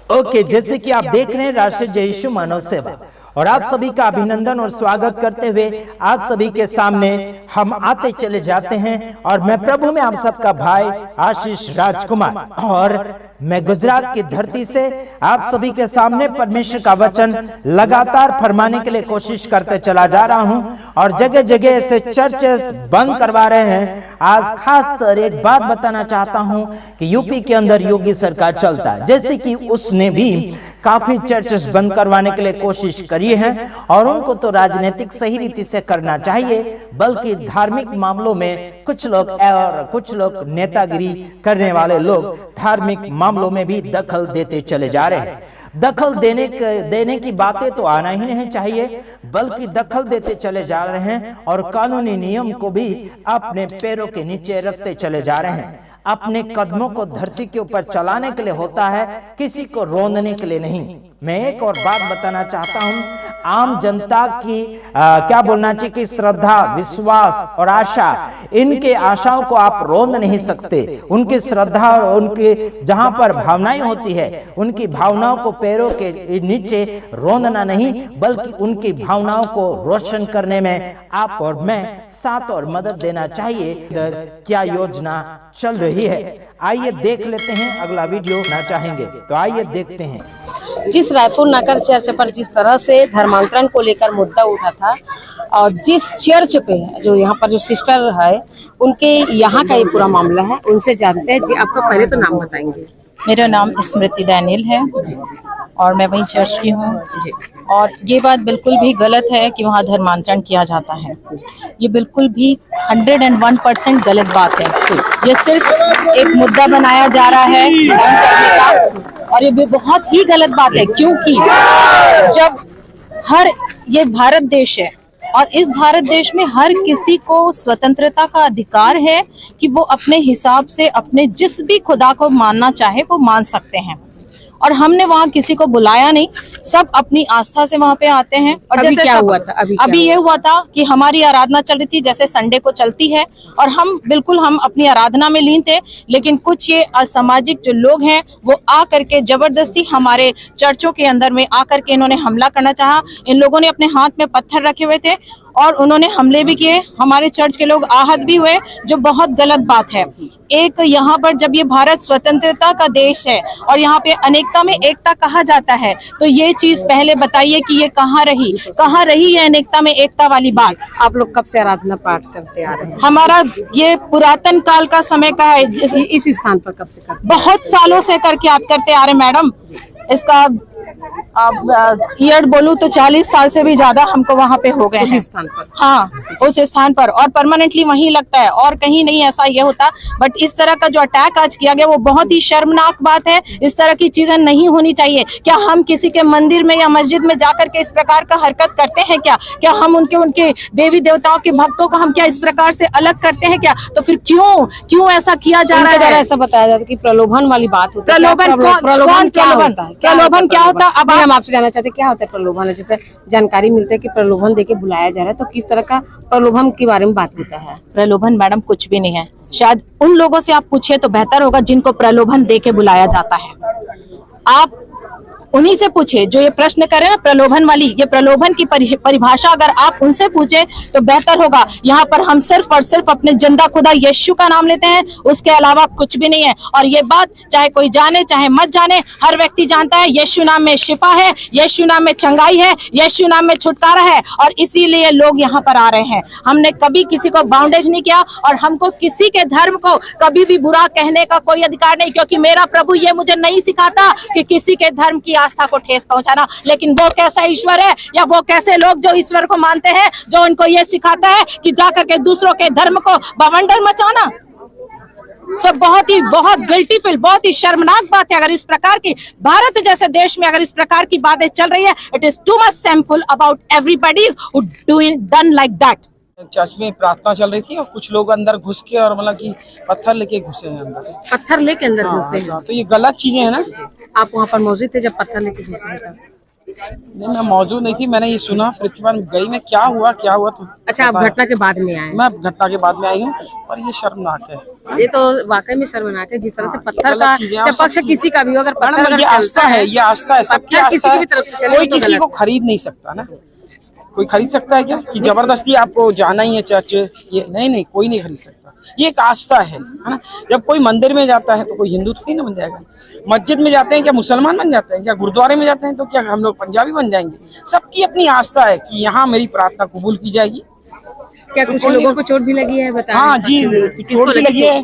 Okay, जैसे कि आप देख रहे हैं राष्ट्रीय जय यीशु मानव सेवा, और आप सभी का अभिनंदन और स्वागत करते हुए आप सभी के सामने हम आते चले जाते हैं। और मैं प्रभु में आप सबका भाई आशीष राजकुमार, और मैं गुजरात की धरती से आप सभी के सामने परमेश्वर का वचन लगातार फरमाने के लिए कोशिश करते चला जा रहा हूं। और जगह जगह ऐसे चर्चेस बंद करवा रहे हैं। आज खास कर एक बात बताना चाहता हूं कि यूपी के अंदर योगी सरकार चलता है, जैसे कि उसने भी काफी चर्चेस बंद करवाने के लिए कोशिश करी है। और उनको तो राजनीतिक सही रीति से करना चाहिए, बल्कि धार्मिक मामलों में कुछ लोग नेतागिरी करने वाले लोग धार्मिक मामलों में भी दखल देते चले जा रहे हैं। दखल देने की बातें तो आना ही नहीं चाहिए, बल्कि दखल देते चले जा रहे हैं और कानूनी नियम को भी अपने पैरों के नीचे रखते चले जा रहे हैं। अपने कदमों को धरती के ऊपर चलाने के लिए होता है, किसी को रोंदने के लिए नहीं। मैं एक और बात बताना चाहता हूं, आम जनता की क्या बोलना चाहिए कि श्रद्धा, विश्वास और आशा, इनके आशाओं को आप रोंद नहीं सकते। उनकी श्रद्धा और उनके जहां पर भावनाएं होती है, उनकी भावनाओं को पैरों के नीचे रोंदना नहीं, बल्कि उनकी भावनाओं को रोशन करने में आप और मैं साथ और मदद देना चाहिए। क्या योजना चल रही है, आइए देख लेते हैं। अगला वीडियो ना चाहेंगे तो आइए देखते हैं। जिस रायपुर नगर चर्च पर जिस तरह से धर्मांतरण को लेकर मुद्दा उठा था, और जिस चर्च पे जो यहाँ पर जो सिस्टर है उनके यहाँ का ये पूरा मामला है, उनसे जानते हैं। जी, आपका पहले तो नाम बताएंगे। मेरा नाम स्मृति डैनियल है और मैं वहीं चर्च की हूँ। और ये बात बिल्कुल भी गलत है कि वहाँ धर्मांतरण किया जाता है। ये बिल्कुल भी 101% गलत बात है। ये सिर्फ एक मुद्दा बनाया जा रहा है बंद करने का, और ये भी बहुत ही गलत बात है, क्योंकि जब ये भारत देश है और इस भारत देश में हर किसी को स्वतंत्रता का अधिकार है कि वो अपने हिसाब से अपने जिस भी खुदा को मानना चाहे वो मान सकते हैं। और हमने वहाँ किसी को बुलाया नहीं, सब अपनी आस्था से वहाँ पे आते हैं। और जैसे क्या हुआ था अभी ये हुआ था कि हमारी आराधना चल रही थी, जैसे संडे को चलती है, और हम अपनी आराधना में लीन थे। लेकिन कुछ ये असामाजिक जो लोग हैं वो आ करके जबरदस्ती हमारे चर्चों के अंदर में आकर के इन्होंने हमला करना चाहा। इन लोगों ने अपने हाथ में पत्थर रखे हुए थे और उन्होंने हमले भी किए। हमारे चर्च के लोग आहत भी हुए, जो बहुत गलत बात है। एक यहाँ पर जब ये भारत स्वतंत्रता का देश है और यहाँ पे अनेकता में एकता कहा जाता है, तो ये चीज पहले बताइए कि ये कहाँ रही है अनेकता में एकता वाली बात। आप लोग कब से आराधना पाठ करते आ रहे हैं? हमारा ये पुरातन काल का समय का है। इस स्थान पर कब से करते? बहुत सालों से करके याद करते आ रहे मैडम। इसका ईयर बोलूं तो 40 साल से भी ज्यादा हमको वहाँ पे हो गए उस स्थान पर। हाँ, उस स्थान पर, और परमानेंटली वहीं लगता है और कहीं नहीं ऐसा ये होता। बट इस तरह का जो अटैक आज किया गया वो बहुत ही शर्मनाक बात है। इस तरह की चीजें नहीं होनी चाहिए। क्या हम किसी के मंदिर में या मस्जिद में जाकर के इस प्रकार का हरकत करते हैं? क्या हम उनके देवी देवताओं के भक्तों को हम क्या इस प्रकार से अलग करते हैं क्या? तो फिर क्यों ऐसा किया जा रहा है? ऐसा बताया जाता है कि प्रलोभन वाली बात होती है। प्रलोभन क्या होता है? अब हम आपसे जानना चाहते हैं क्या होता है प्रलोभन? जैसे जानकारी मिलता है कि प्रलोभन देके बुलाया जा रहा है, तो किस तरह का प्रलोभन के बारे में बात होता है? प्रलोभन मैडम कुछ भी नहीं है। शायद उन लोगों से आप पूछिए तो बेहतर होगा जिनको प्रलोभन देके बुलाया जाता है। आप उन्हीं से पूछे जो ये प्रश्न करे ना प्रलोभन वाली, ये प्रलोभन की परिभाषा अगर आप उनसे पूछे तो बेहतर होगा। यहाँ पर हम सिर्फ और सिर्फ अपने जिंदा खुदा यीशु का नाम लेते हैं, उसके अलावा कुछ भी नहीं है। और ये बात चाहे कोई जाने चाहे मत जाने, हर व्यक्ति जानता है यीशु नाम में शिफा है, यीशु नाम में चंगाई है, यीशु नाम में छुटकारा है। और इसीलिए लोग यहाँ पर आ रहे हैं। हमने कभी किसी को बाउंडेज नहीं किया और हमको किसी के धर्म को कभी भी बुरा कहने का कोई अधिकार नहीं, क्योंकि मेरा प्रभु ये मुझे नहीं सिखाता कि किसी के धर्म की आस्था को ठेस पहुंचाना। लेकिन वो कैसा ईश्वर है या वो कैसे लोग जो ईश्वर को मानते हैं जो उनको ये सिखाता है कि जाकर के दूसरों के धर्म को बवंडर मचाना। सब बहुत गिल्टी फील, बहुत ही शर्मनाक बात है। अगर इस प्रकार की भारत जैसे देश में अगर इस प्रकार की बातें चल रही है, it is too much shameful about everybody who done like that. Church में प्रार्थना चल रही थी और कुछ लोग अंदर घुस के और मतलब कि पत्थर लेके घुसे हैं अंदर। पत्थर लेके अंदर घुसे हैं? तो ये गलत चीजें है ना। आप वहाँ पर मौजूद थे जब पत्थर लेके घुसे हैं? नहीं, मैं मौजूद नहीं थी, मैंने ये सुना, फिर उसके बाद गई मैं, क्या हुआ तो अच्छा, आप घटना के बाद में आए? मैं घटना के बाद में आई हूँ, पर ये शर्मनाक है। ये तो वाकई में शर्मनाक है, जिस तरह से पत्थर गलत का चीजें हैं, चपक से किसी का भी हो, अगर पत्थर अगर ये आस्था है, ये आस्था है, सबकी पत्थर किसी आस्था की भी तरफ से चले कोई तो किसी गलत को खरीद नहीं सकता ना। कोई खरीद सकता है क्या कि जबरदस्ती आपको जाना ही है चर्च? ये नहीं, कोई नहीं खरीद सकता। ये एक आस्था है ना। जब कोई मंदिर में जाता है तो कोई हिंदू तो नहीं ना बन जाएगा, मस्जिद में जाते हैं क्या मुसलमान बन जाते हैं क्या, गुरुद्वारे में जाते हैं तो क्या हम लोग पंजाबी बन जाएंगे? सबकी अपनी आस्था है कि यहाँ मेरी प्रार्थना कबूल की जाएगी। क्या कुछ लोगों को चोट भी लगी है, बता? हाँ जी, चोट भी लगी है।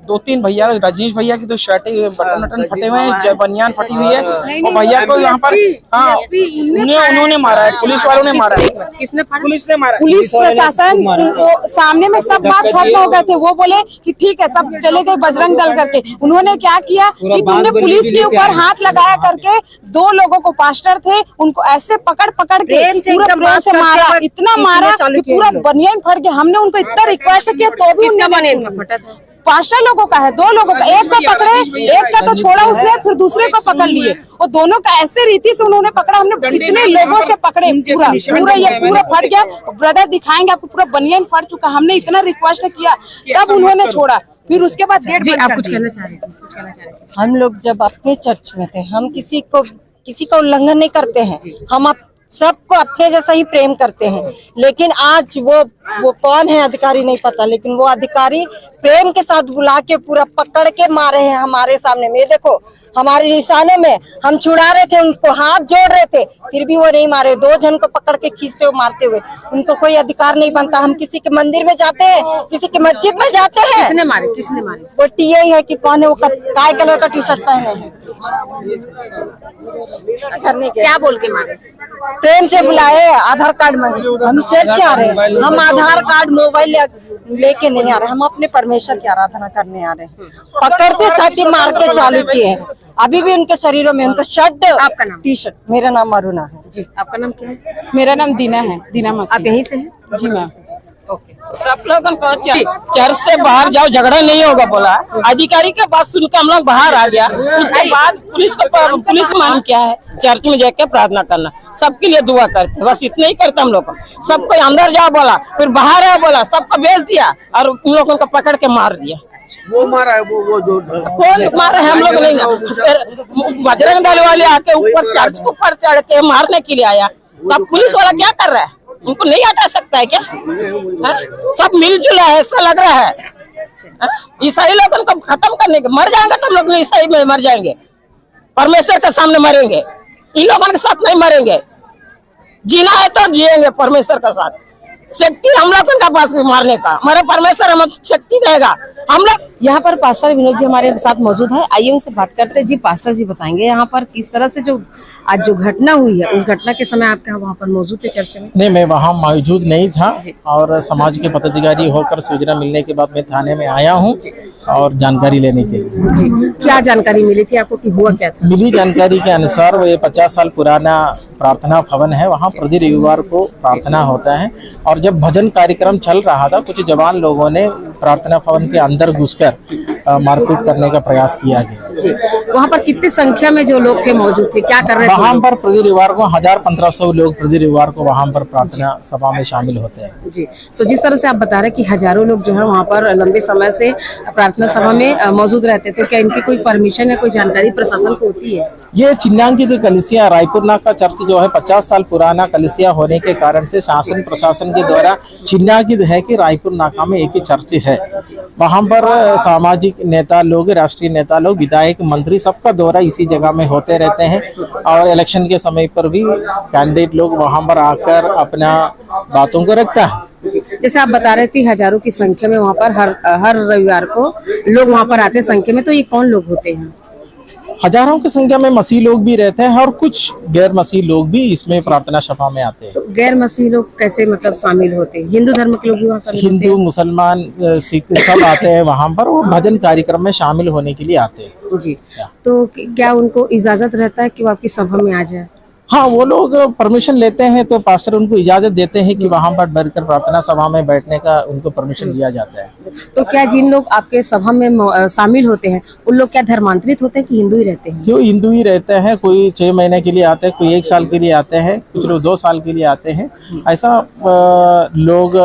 2-3 भैया, रजनीश भैया की तो शर्ट बटन फटे हुए हैं, बनियान फटी हुई है, और भैया को यहाँ पर हाँ उन्होंने मारा है, पुलिस वालों ने मारा है। किसने? पुलिस ने मारा। पुलिस प्रशासन उनको सामने में सब बात खत्म हो गए थे, वो बोले कि ठीक है, सब चले गए बजरंग दल करके। उन्होंने क्या किया कि तुमने पुलिस के ऊपर हाथ लगाया करके 2 लोगों को, पास्टर थे, उनको ऐसे पकड़ के पूरा प्रेम से मारा, इतना मारा कि पूरा बनियान फट गया। हमने उनको इतना रिक्वेस्ट किया तो भी उन्होंने फटा था। 5 लोगों का है, 2 लोगों का, एक को पकड़े, एक का तो छोड़ा उसने, फिर दूसरे को पकड़ लिए, और दोनों का ऐसे रीति से उन्होंने पकड़ा। हमने कितने लोगों से पकड़े, पूरा ये पूरा फट गया। ब्रदर दिखाएंगे आपको, पूरा बनियान फट चुका। हमने इतना रिक्वेस्ट किया तब उन्होंने छोड़ा, फिर उसके बाद गेट बंद कर दिया। कहना चाह रहे थे? हम लोग जब अपने चर्च में थे, हम किसी का उल्लंघन नहीं करते हैं, हम सबको अपने जैसा ही प्रेम करते हैं। लेकिन आज वो कौन है अधिकारी नहीं पता, लेकिन वो अधिकारी प्रेम के साथ बुला के पूरा पकड़ के मारे हैं हमारे सामने में। देखो, हमारे निशाने में हम छुड़ा रहे थे, उनको हाथ जोड़ रहे थे, फिर भी वो नहीं मारे। 2 जन को पकड़ के खींचते हुए मारते हुए, उनको कोई अधिकार नहीं बनता। हम किसी के मंदिर में जाते हैं, किसी के मस्जिद में जाते हैं। किसने मारे? वो टीए है कि कौन है, वो काय कलर का टी-शर्ट पहने हैं। क्या बोल के मारे? प्रेम से बुलाए, आधार कार्ड मांगे। हम चर्च आ रहे हैं, हम आधार कार्ड मोबाइल लेके नहीं आ रहे, हम अपने परमेश्वर की आराधना करने आ रहे हैं। पकड़ते साथ ही मार के चालू किए हैं। अभी भी उनके शरीरों में उनका शर्ट, आपका नाम? टी-शर्ट। मेरा नाम अरुणा है जी। आपका नाम क्या है? मेरा नाम दीना है, दीना मसीह। आप यहीं से हैं? जी मैम। सब लोगों को चर्च से बाहर जाओ, झगड़ा नहीं होगा बोला। अधिकारी के बात सुनकर हम लोग बाहर आ गया। उसके बाद पुलिस मान क्या है, चर्च में जाके प्रार्थना करना, सबके लिए दुआ करते, बस इतना ही करते हम लोग। सबको अंदर जाओ बोला, फिर बाहर आओ बोला, सबको भेज दिया और उन लोगों को पकड़ के मार दिया। वो मारा है, वो जो कौन मारा है हम लोग नहीं। फिर बजरंग दल वाले आके ऊपर चर्च के ऊपर चढ़ के मारने के लिए आया। तब पुलिस वाला क्या कर रहा है? उनको नहीं हटा सकता है क्या? सब मिलजुल है, ऐसा लग रहा है। ईसाई लोगों को खत्म करने के, मर जाएंगे तो हम लोग ईसाई में मर जाएंगे, परमेश्वर के सामने मरेंगे। इन लोगों के साथ नहीं मरेंगे, जीना है तो जिएंगे परमेश्वर के साथ। शक्ति हम लोगों का पास भी मारने का, हमारे परमेश्वर हमें शक्ति देगा। हम लोग यहाँ पर पास्टर विनोद जी हमारे साथ मौजूद है, आइए उनसे बात करते हैं। जी पास्टर जी बताएंगे यहाँ पर किस तरह से जो आज जो घटना हुई है, उस घटना के समय आप वहाँ पर मौजूद थे चर्च में? नहीं, मैं वहाँ मौजूद नहीं था, और समाज के पदाधिकारी होकर सूचना मिलने के बाद मैं थाने में आया हूँ और जानकारी लेने के लिए। क्या जानकारी मिली थी आपको कि हुआ क्या था? मिली जानकारी के अनुसार वो ये 50 साल पुराना प्रार्थना भवन है, वहाँ प्रति रविवार को प्रार्थना होता है। और जब भजन कार्यक्रम चल रहा था, कुछ जवान लोगों ने प्रार्थना भवन के अंदर घुसकर मारपीट करने का प्रयास किया गया। जी, वहाँ पर कितनी संख्या में जो लोग थे मौजूद थे, क्या कर रहे थे? वहाँ पर प्रति रविवार को 1000-1500 लोग प्रति रविवार को वहाँ पर प्रार्थना सभा में शामिल होते हैं। जी, तो जिस तरह से आप बता रहे हैं कि हजारों लोग जो है वहाँ पर लंबे समय से प्रार्थना सभा में मौजूद रहते थे, क्या इनकी कोई परमिशन है, कोई जानकारी प्रशासन को होती है? ये चिन्हांकित कलिसिया रायपुर नाका चर्च जो है 50 साल पुराना कलिसिया होने के कारण से शासन प्रशासन के द्वारा चिन्हांकित है कि रायपुर नाका में एक ही चर्च है। वहाँ पर सामाजिक नेता लोग, राष्ट्रीय नेता लोग, विधायक, मंत्री, सबका दौरा इसी जगह में होते रहते हैं। और इलेक्शन के समय पर भी कैंडिडेट लोग वहाँ पर आकर अपना बातों को रखता है। जैसे आप बता रहे थे हजारों की संख्या में वहाँ पर हर रविवार को लोग वहाँ पर आते हैं संख्या में, तो ये कौन लोग होते हैं? हजारों की संख्या में मसीह लोग भी रहते हैं और कुछ गैर मसीह लोग भी इसमें प्रार्थना सभा में आते हैं। तो गैर मसीह लोग कैसे मतलब शामिल होते हैं? हिंदू धर्म के लोग भी वहाँ शामिल होते हैं? हिंदू, मुसलमान, सिख सब आते हैं वहाँ पर, वो भजन कार्यक्रम में शामिल होने के लिए आते हैं। जी, तो क्या उनको इजाजत रहता है कि वो आपकी सभा में आ जाए? हाँ, वो लोग परमिशन लेते हैं तो पास्टर उनको इजाजत देते हैं कि वहां पर बैठकर प्रार्थना सभा में बैठने का उनको परमिशन दिया जाता है। तो क्या जिन लोग आपके सभा में शामिल होते हैं उन लोग क्या धर्मांतरित होते हैं कि हिंदू ही रहते हैं? जो हिंदू ही रहते हैं, कोई 6 महीने के लिए आते हैं, कोई 1 साल के लिए आते हैं, कुछ लोग 2 साल के लिए आते हैं। ऐसा लोग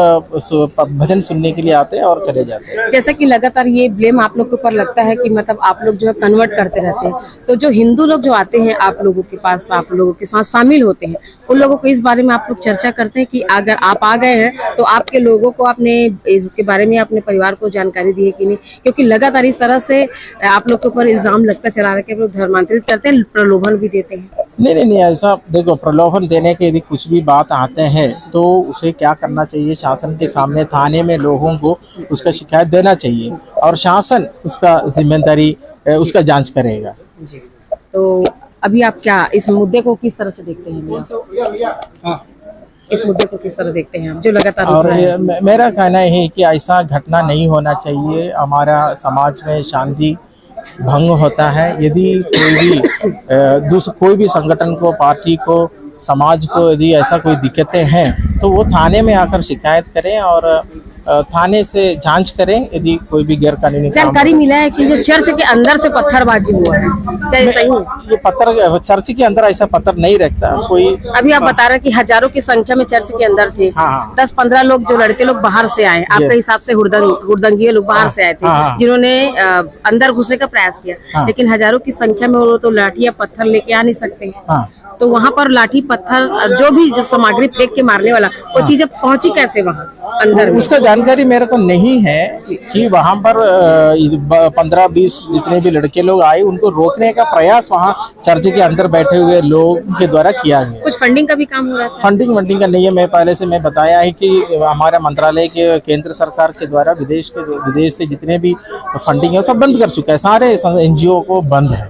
भजन सुनने के लिए आते हैं और चले जाते हैं। जैसा कि लगातार ये ब्लेम आप लोग के ऊपर लगता है कि मतलब आप लोग जो है कन्वर्ट करते रहते हैं, तो जो हिंदू लोग जो आते हैं आप लोगों के पास, आप लोगों के साथ शामिल होते हैं, उन लोगों को इस बारे में आप लोग चर्चा करते हैं कि अगर आप आ गए हैं तो आपके लोगों को आपने इसके बारे में अपने परिवार को जानकारी दी है कि नहीं? क्योंकि लगातार इस तरह से आप लोग के ऊपर इल्जाम लगता चला रहा है कि आप लोग धर्मांतरित करते हैं, प्रलोभन भी देते हैं। नहीं, ऐसा देखो, प्रलोभन देने के यदि कुछ भी बात आते हैं तो उसे क्या करना चाहिए, शासन के सामने थाने में लोगों को उसका शिकायत देना चाहिए और शासन उसका जिम्मेदारी उसका जांच करेगा। जी, तो अभी आप क्या इस मुद्दे को किस तरह से देखते हैं? इस मुद्दे को किस तरह देखते हैं आप जो लगातार और मेरा कहना है कि ऐसा घटना नहीं होना चाहिए। हमारा समाज में शांति भंग होता है यदि कोई भी संगठन को, पार्टी को, समाज को यदि ऐसा कोई दिक्कतें हैं तो वो थाने में आकर शिकायत करें और थाने से जांच करें यदि कोई भी गैर कानूनी जानकारी मिला है कि जो चर्च के अंदर से पत्थरबाजी हुआ है, क्या ये सही है? ये पत्थर चर्च के अंदर ऐसा पत्थर नहीं रखता कोई। अभी आप बता रहे हैं कि हजारों की संख्या में चर्च के अंदर थे। हाँ। 10-15 लोग जो लड़के लोग बाहर से आए, आपके हिसाब से हुड़दंगी लोग बाहर से आए थे, जिन्होंने अंदर घुसने का प्रयास किया, लेकिन हजारों की संख्या में वो तो लाठी या पत्थर लेके आ नहीं सकते। तो वहाँ पर लाठी पत्थर जो भी जो सामग्री फेंक के मारने वाला वो चीजें पहुंची कैसे वहाँ अंदर? उसका जानकारी मेरे को नहीं है कि वहाँ पर 15-20 जितने भी लड़के लोग आए उनको रोकने का प्रयास वहाँ चर्च के अंदर बैठे हुए लोग के द्वारा किया गया। कुछ फंडिंग का भी काम हो रहा है? फंडिंग का नहीं है। मैं पहले से मैं बताया है कि हमारे मंत्रालय के केंद्र सरकार के द्वारा विदेश से जितने भी फंडिंग है सब बंद कर चुका है, सारे NGO को बंद है।